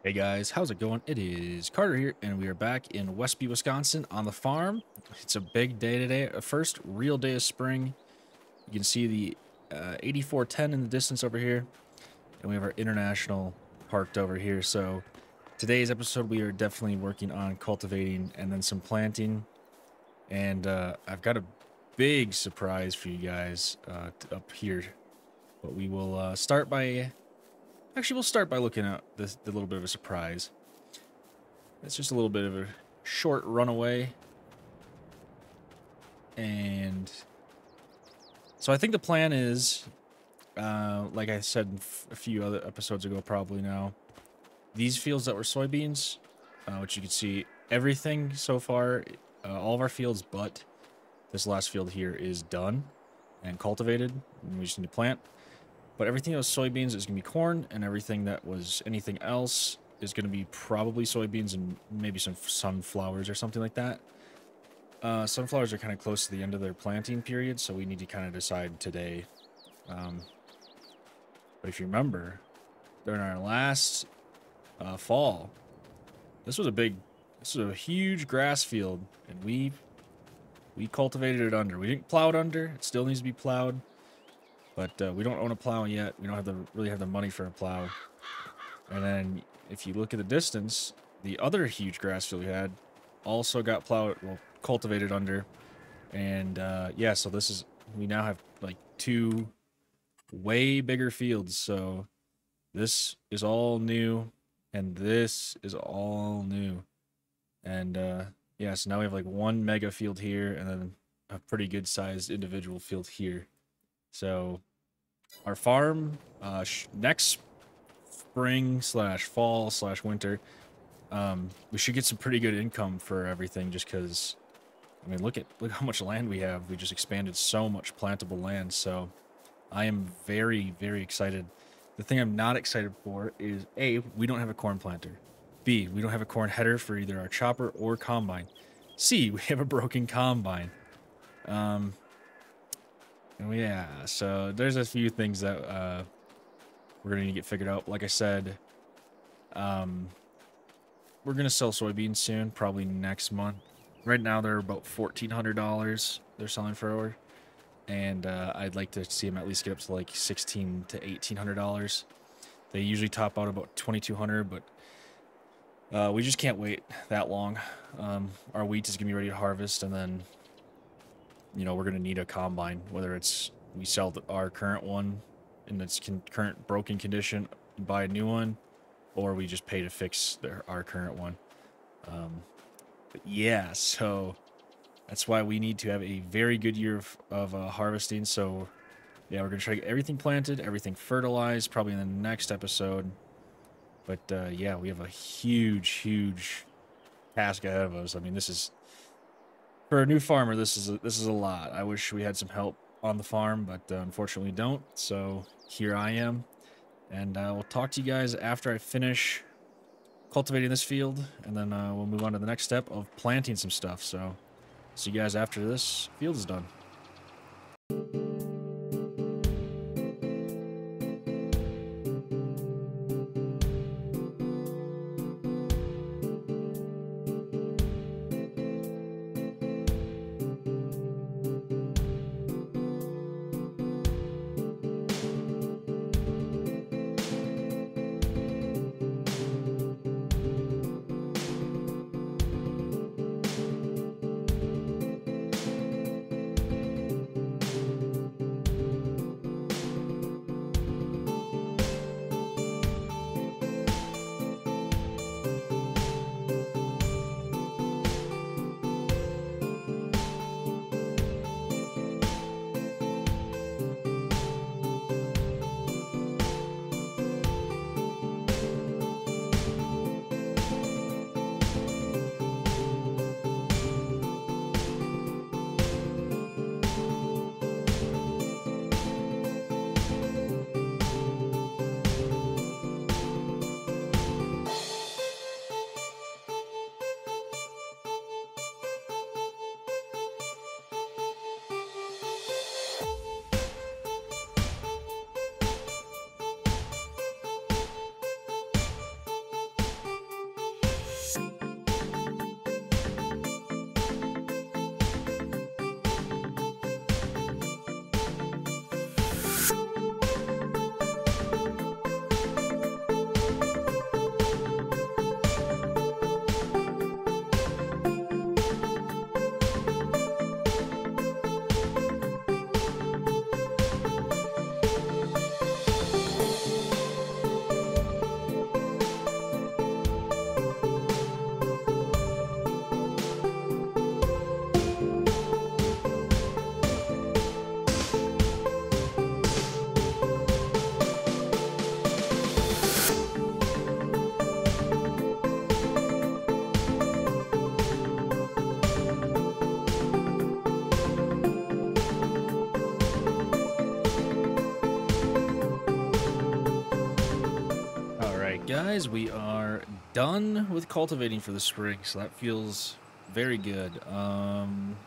Hey guys, how's it going? It is Carter here, and we are back in Westby, Wisconsin on the farm. It's a big day today, a first real day of spring. You can see the 8410 in the distance over here, and we have our International parked over here. So today's episode, we are definitely working on cultivating and then some planting. And I've got a big surprise for you guys up here. But we will start by... Actually, we'll start by looking at the little bit of a surprise. It's just a little bit of a short runaway. And so I think the plan is, like I said a few other episodes ago probably now, these fields that were soybeans, which you can see everything so far, all of our fields but this last field here is done and cultivated, and we just need to plant. But everything that was soybeans is going to be corn, and everything that was anything else is going to be probably soybeans and maybe some sunflowers or something like that. Sunflowers are kind of close to the end of their planting period, so we need to kind of decide today. But if you remember, during our last fall, this was a huge grass field, and we cultivated it under. We didn't plow it under. It still needs to be plowed. But we don't own a plow yet. We don't really have the money for a plow. And then if you look at the distance, the other huge grass field we had also got cultivated under. And yeah, so we now have like two way bigger fields. So this is all new, and this is all new. And yeah, so now we have like one mega field here, and then a pretty good sized individual field here. So our farm next spring / fall / winter, we should get some pretty good income for everything, just because, I mean, look how much land we have. We just expanded so much plantable land. So I am very, very excited. The thing I'm not excited for is A, we don't have a corn planter. B, we don't have a corn header for either our chopper or combine. C, we have a broken combine. Yeah, so there's a few things that we're gonna need to get figured out. Like I said, we're gonna sell soybeans soon, probably next month. Right now they're about $1,400 they're selling for, and I'd like to see them at least get up to like $1,600 to $1,800. They usually top out about $2,200, but we just can't wait that long. Our wheat is gonna be ready to harvest, and then, you know, we're going to need a combine, whether it's we sell our current one in its current broken condition and buy a new one, or we just pay to fix our current one. But yeah, so that's why we need to have a very good year of harvesting. So yeah, we're going to try to get everything planted, everything fertilized, probably in the next episode. But yeah, we have a huge task ahead of us. I mean, this is... For a new farmer, this is a lot. I wish we had some help on the farm, but unfortunately we don't. So here I am, and we'll talk to you guys after I finish cultivating this field, and then we'll move on to the next step of planting some stuff. So see you guys after this field is done. guys, we are done with cultivating for the spring, so that feels very good.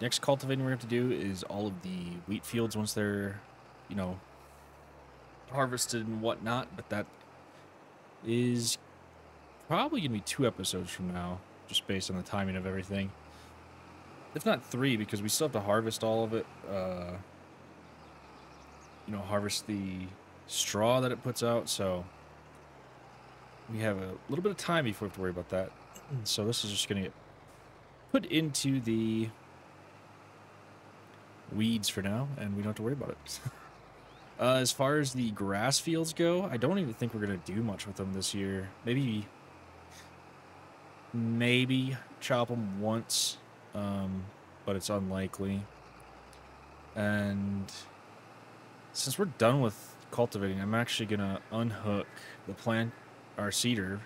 Next cultivating we're going to do is all of the wheat fields once they're, you know, harvested and whatnot, but that is probably going to be 2 episodes from now, just based on the timing of everything. If not 3, because we still have to harvest all of it, you know, harvest the straw that it puts out, so we have a little bit of time before we have to worry about that. So this is just going to get put into the weeds for now, and we don't have to worry about it. As far as the grass fields go, I don't even think we're going to do much with them this year. Maybe chop them once, but it's unlikely. And since we're done with cultivating, I'm actually going to unhook the our seeder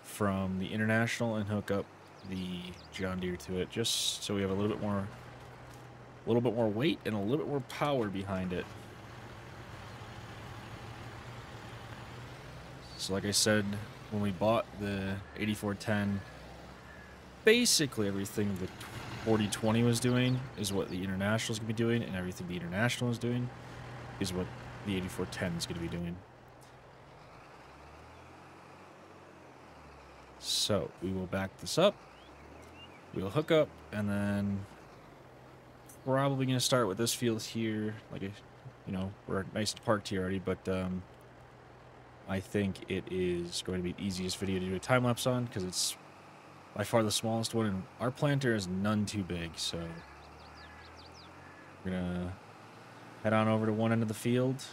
from the International and hook up the John Deere to it, just so we have a little bit more weight and a little bit more power behind it. So like I said, when we bought the 8410, basically everything the 4020 was doing is what the International is going to be doing, and everything the International is doing is what the 8410 is going to be doing. So we will back this up, we'll hook up, and then probably going to start with this field here. Like, you know, we're nice and parked here already, but I think it is going to be the easiest video to do a time lapse on because it's by far the smallest one, and our planter is none too big. So we're gonna head on over to one end of the field,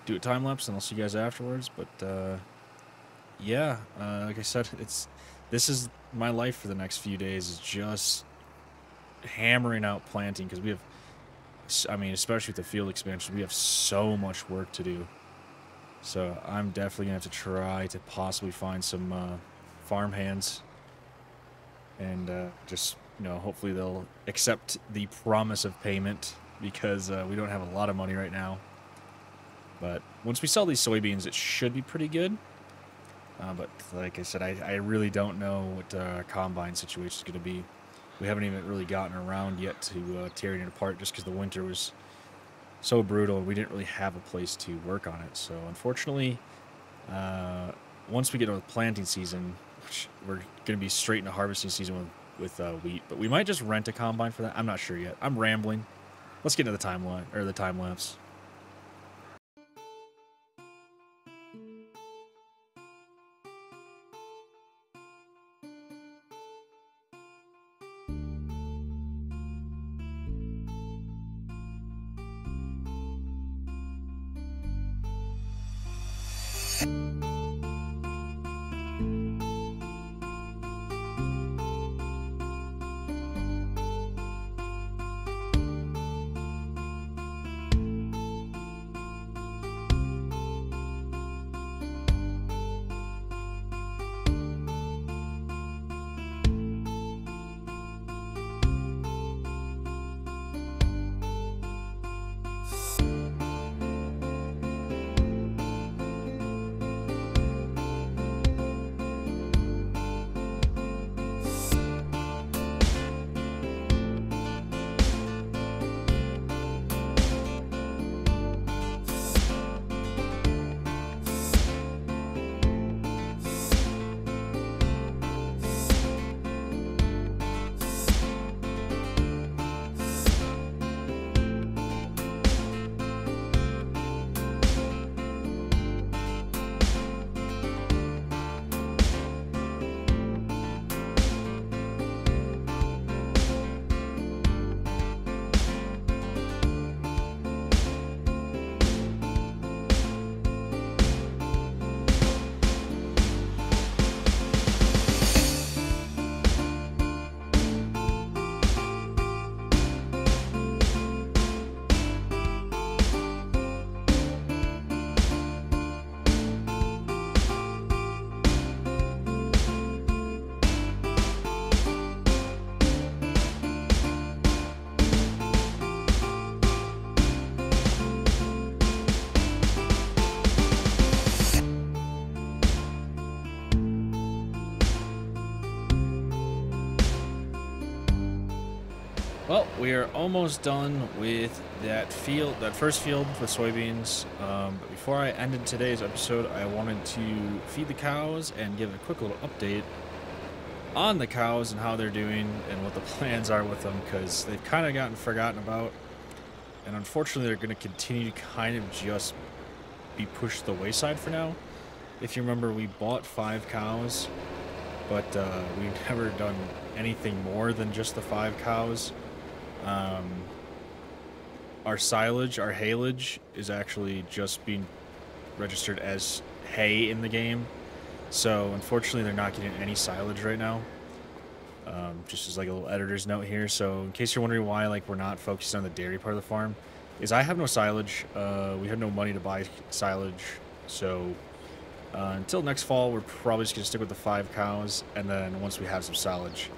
do a time lapse, and I'll see you guys afterwards. But yeah, like I said, this is my life for the next few days, is just hammering out planting, because we have, I mean, especially with the field expansion, we have so much work to do. So I'm definitely gonna have to try to possibly find some farm hands, and just, you know, hopefully they'll accept the promise of payment, because we don't have a lot of money right now. But once we sell these soybeans, it should be pretty good. But like I said, I really don't know what our combine situation is going to be. We haven't even really gotten around yet to tearing it apart, just because the winter was so brutal and we didn't really have a place to work on it. So unfortunately, once we get to the planting season, we're going to be straight into harvesting season with wheat. But we might just rent a combine for that. I'm not sure yet. I'm rambling. Let's get into the timeline, or the time lapse. Well, we are almost done with that field, that first field with soybeans. But before I ended today's episode, I wanted to feed the cows and give a quick little update on the cows and how they're doing and what the plans are with them, because they've kind of gotten forgotten about. And unfortunately, they're going to continue to kind of just be pushed to the wayside for now. If you remember, we bought 5 cows, but we've never done anything more than just the 5 cows. Our silage, our haylage, is actually just being registered as hay in the game. So unfortunately, they're not getting any silage right now. Just as like a little editor's note here. So in case you're wondering why like we're not focused on the dairy part of the farm, is I have no silage. We have no money to buy silage. So until next fall, we're probably just gonna stick with the 5 cows, and then once we have some silage,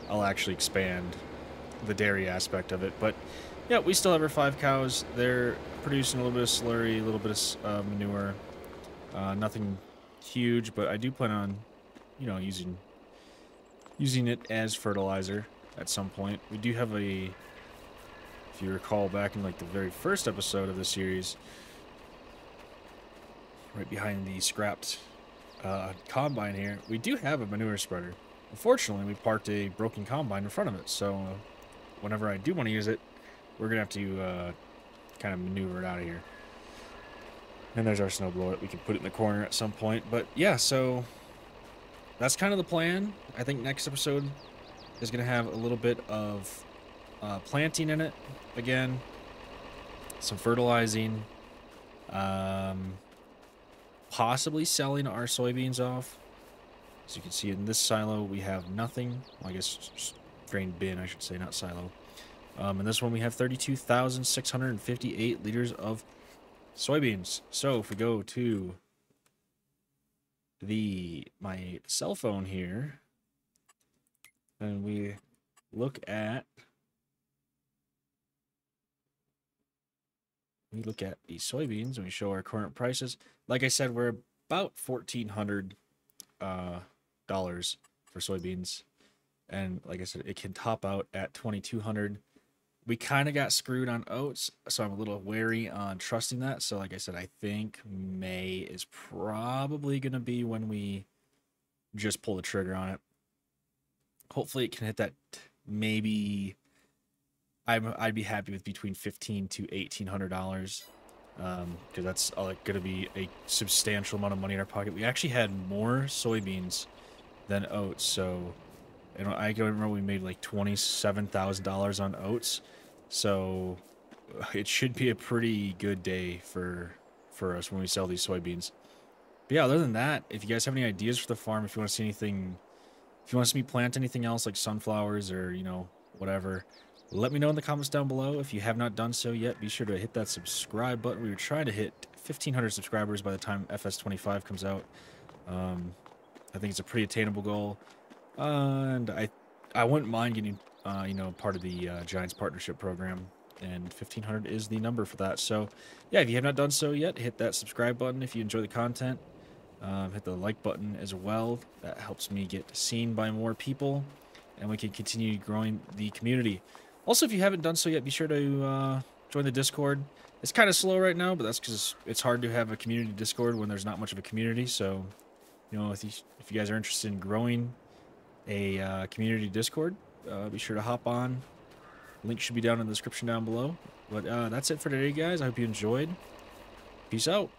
I'll actually expand the dairy aspect of it. But yeah, we still have our 5 cows. They're producing a little bit of slurry, a little bit of manure. Nothing huge, but I do plan on, you know, using it as fertilizer at some point. We do have a, if you recall back in like the very first episode of the series, right behind the scrapped combine here, we do have a manure spreader. Unfortunately, we parked a broken combine in front of it, so whenever I do want to use it, we're gonna have to kind of maneuver it out of here. And there's our snowblower. We can put it in the corner at some point. But yeah, so that's kind of the plan. I think next episode is going to have a little bit of planting in it again, some fertilizing, possibly selling our soybeans off. As you can see in this silo, we have nothing. Well, I guess grain bin, I should say, not silo. In this one, we have 32,658 liters of soybeans. So if we go to my cell phone here, and we look at the soybeans, and we show our current prices. Like I said, we're about $1,400 dollars for soybeans, and like I said, it can top out at $2,200. We kind of got screwed on oats, so I'm a little wary on trusting that. So like I said, I think May is probably going to be when we just pull the trigger on it. Hopefully it can hit that. Maybe I'd be happy with between $1,500 to $1,800, because that's going to be a substantial amount of money in our pocket. We actually had more soybeans than oats, so I can remember we made like $27,000 on oats. So it should be a pretty good day for us when we sell these soybeans. But yeah, other than that, if you guys have any ideas for the farm, if you want to see anything, if you want to see me plant anything else like sunflowers or, you know, whatever, let me know in the comments down below. If you have not done so yet, be sure to hit that subscribe button. We were trying to hit 1,500 subscribers by the time FS22 comes out. I think it's a pretty attainable goal. And I wouldn't mind getting, you know, part of the Giants partnership program, and 1,500 is the number for that. So yeah, if you have not done so yet, hit that subscribe button if you enjoy the content. Hit the like button as well. That helps me get seen by more people, and we can continue growing the community. Also, if you haven't done so yet, be sure to join the Discord. It's kind of slow right now, but that's because it's hard to have a community Discord when there's not much of a community. So, you know, if you guys are interested in growing a community Discord, be sure to hop on. Link should be down in the description down below. But that's it for today, guys. I hope you enjoyed. Peace out.